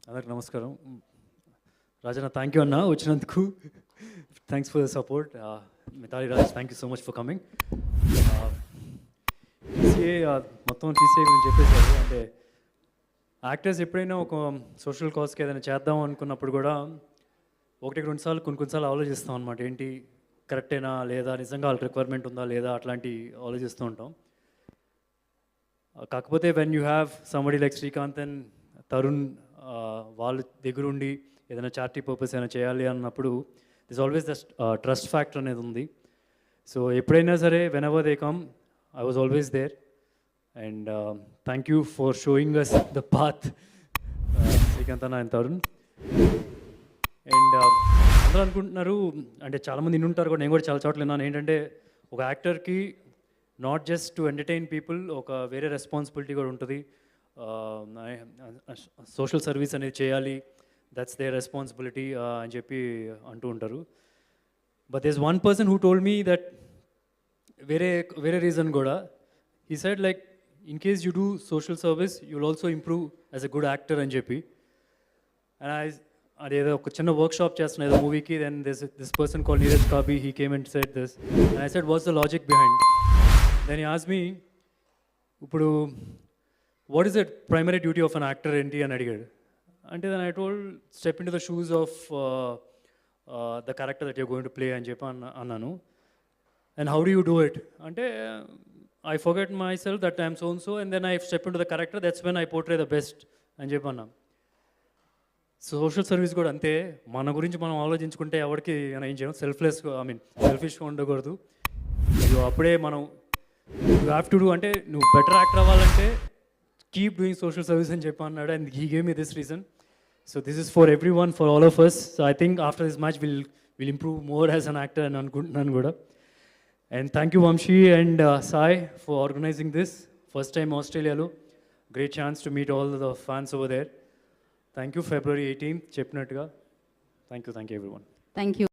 అందరికి నమస్కారం. Rajanna, thank you అన్న వచ్చినందుకు. Thanks for the support. Mithali Raj, thank you so much for coming. TCA మొత్తం టీసీఏ గురించి చెప్పేశారు. అంటే యాక్టర్స్ ఎప్పుడైనా ఒక సోషల్ కాజ్కి ఏదైనా చేద్దాం అనుకున్నప్పుడు కూడా ఒకటికి రెండుసార్లు కొన్నిసార్లు ఆలోచిస్తాం అనమాట. ఏంటి కరెక్టేనా లేదా, నిజంగా వాళ్ళకి రిక్వైర్మెంట్ ఉందా లేదా, అట్లాంటి ఆలోచిస్తూ ఉంటాం. కాకపోతే when you have somebody like Srikanth and Tarun, వాళ్ళ దగ్గరుండి ఏదైనా చారిటీ పర్పస్ ఏదైనా చేయాలి అన్నప్పుడు this always the trust factor అనేది ఉంది. సో ఎప్పుడైనా సరే whenever they come, I was always there. And thank you for showing us the path, Srikanth అన్న అండ్ తరుణ్. అండ్ అందరూ అనుకుంటున్నారు, అంటే చాలామంది వింటుంటారు కూడా, నేను కూడా చాలా చోట్ల విన్నాను, ఏంటంటే ఒక యాక్టర్కి not just to entertain people, ఒక వేరే రెస్పాన్సిబిలిటీ కూడా ఉంటుంది. సోషల్ సర్వీస్ అనేది చేయాలి, దట్స్ దేర్ రెస్పాన్సిబిలిటీ అని చెప్పి అంటూ ఉంటారు. But there is one person who told me that వేరే రీజన్ కూడా. He said like, in case you do social service you will also improve as a good actor అని చెప్పి. అండ్ అదేదో ఒక చిన్న వర్క్షాప్ చేస్తున్నా ఏదో మూవీకి, then this person call Neeraj Kabi, he came and said this. And I said, what's the logic behind? Then he asked me, ఇప్పుడు what is the primary duty of an actor ఏంటి అని అడిగాడు. అంటే then I told, step in to the shoes of the character that you're going to play అని చెప్పి అన్నాను. And how do you do it అంటే, I forget myself that I'm so and so, and then I step in to the character, that's when I portray the best అని చెప్పి అన్నాం. Social service కూడా అంతే, మన గురించి మనం ఆలోచించుకుంటే ఎవరికి ఏం చేయడం, సెల్ఫిష్గా ఉండకూడదు. అప్పుడే మనం యూ హ్యావ్ టు డూ, అంటే నువ్వు బెటర్ యాక్టర్ అవ్వాలంటే కీప్ డూయింగ్ సోషల్ సర్వీస్ అని చెప్పి అన్నాడు. And he gave me this reason. So this is for everyone, for all of us. So I think after this match will improve more as an actor అని అనుకుంటున్నాను కూడా. And thank you Vamsi and Sai for organising this. First time ఆస్ట్రేలియాలో, great chance to meet all the fans over there. Thank you. February 18th చెప్పినట్టుగా. Thank you every one. Thank you.